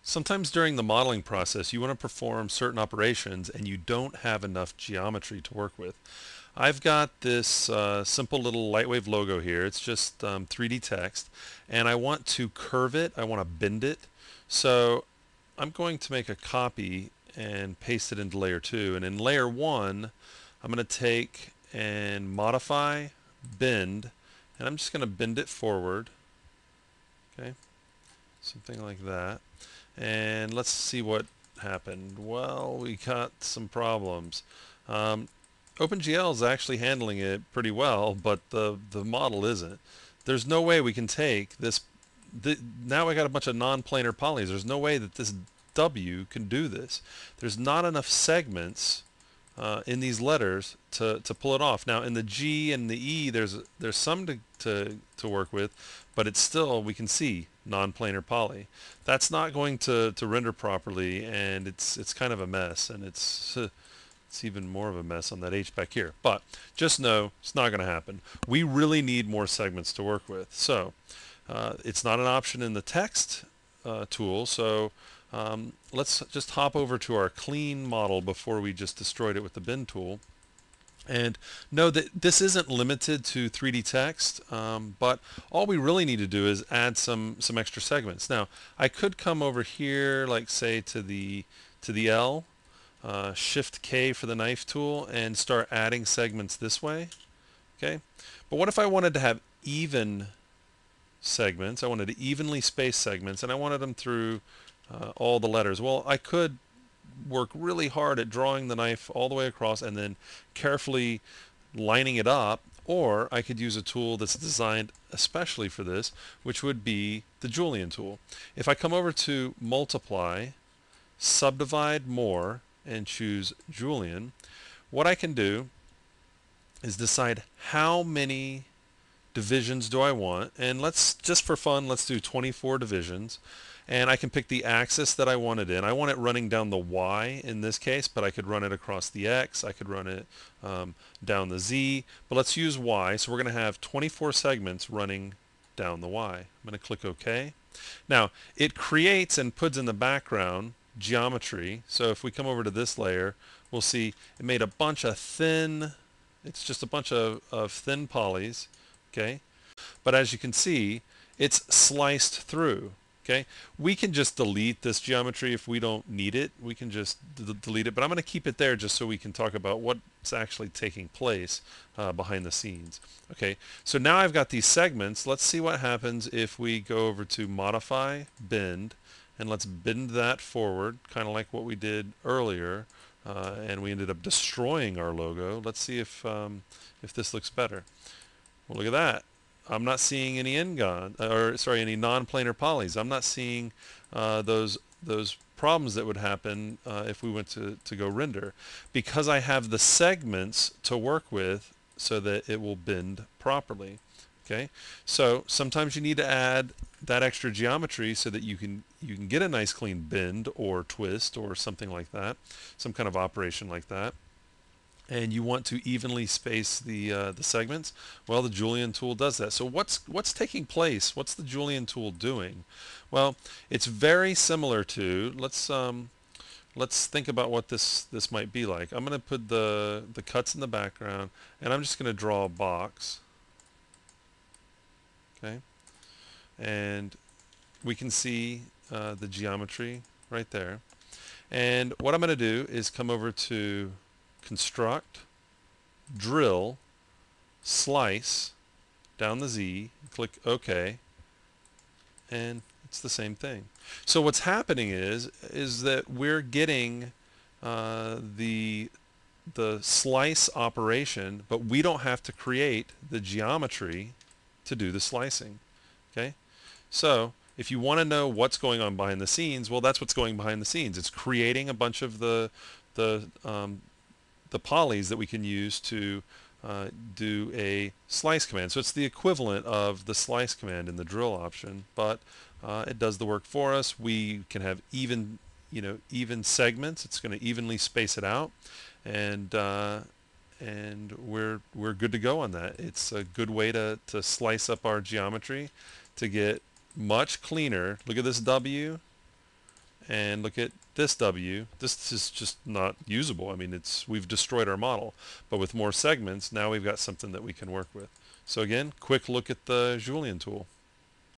Sometimes during the modeling process, you want to perform certain operations and you don't have enough geometry to work with. I've got this simple little Lightwave logo here. It's just 3D text, and I want to curve it. I want to bend it. So I'm going to make a copy and paste it into layer 2. And in layer 1, I'm going to take and modify, bend, and I'm just going to bend it forward. Okay, something like that. And let's see what happened. Well, we got some problems. Um, OpenGL is actually handling it pretty well, but the model isn't. There's no way we can take this. Now I got a bunch of non-planar polys. There's no way that this W can do this. There's not enough segments in these letters to pull it off. Now in the G and the E, there's some to work with, but it's still, we can see, non-planar poly. That's not going to render properly, and it's kind of a mess, and it's even more of a mess on that H back here. But just know it's not going to happen. We really need more segments to work with. So it's not an option in the text tool, so let's just hop over to our clean model before we just destroyed it with the bin tool. And know that this isn't limited to 3D text, but all we really need to do is add some extra segments. Now, I could come over here, like say to the L, Shift K for the knife tool, and start adding segments this way. Okay, but what if I wanted to have even segments? I wanted to evenly space segments, and I wanted them through all the letters. Well, I could work really hard at drawing the knife all the way across and then carefully lining it up, or I could use a tool that's designed especially for this, which would be the Julienne tool. If I come over to multiply, subdivide more, and choose Julienne, what I can do is decide how many divisions do I want, and let's, just for fun, let's do 24 divisions. And I can pick the axis that I want it in. I want it running down the Y in this case, but I could run it across the X. I could run it down the Z, but let's use Y. So we're going to have 24 segments running down the Y. I'm going to click OK. Now, it creates and puts in the background geometry. So if we come over to this layer, we'll see it made a bunch of thin, it's just a bunch of thin polys. Okay, but as you can see, it's sliced through. Okay, we can just delete this geometry if we don't need it. We can just delete it, but I'm going to keep it there just so we can talk about what's actually taking place behind the scenes. Okay, so now I've got these segments. Let's see what happens if we go over to Modify, Bend, and let's bend that forward, kind of like what we did earlier, and we ended up destroying our logo. Let's see if this looks better. Well, look at that. I'm not seeing any any non-planar polys. I'm not seeing those problems that would happen if we went to go render, because I have the segments to work with so that it will bend properly. Okay, so sometimes you need to add that extra geometry so that you can get a nice clean bend or twist or something like that, some kind of operation like that. And you want to evenly space the segments. Well, the Julienne tool does that. So what's taking place? What's the Julienne tool doing? Well, it's very similar to, let's think about what this might be like. I'm going to put the cuts in the background, and I'm just going to draw a box. Okay, and we can see the geometry right there. And what I'm going to do is come over to Construct, Drill, Slice, down the Z, click OK, and it's the same thing. So what's happening is that we're getting the slice operation, but we don't have to create the geometry to do the slicing. Okay, so if you want to know what's going on behind the scenes, well, that's what's going behind the scenes. It's creating a bunch of the polys that we can use to do a slice command. So it's the equivalent of the slice command in the drill option, but it does the work for us. We can have even segments. It's going to evenly space it out, and we're good to go on that. It's a good way to slice up our geometry to get much cleaner. Look at this W, and look at this W. This is just not usable. I mean, we've destroyed our model. But with more segments, now we've got something that we can work with. So again, quick look at the Julienne tool.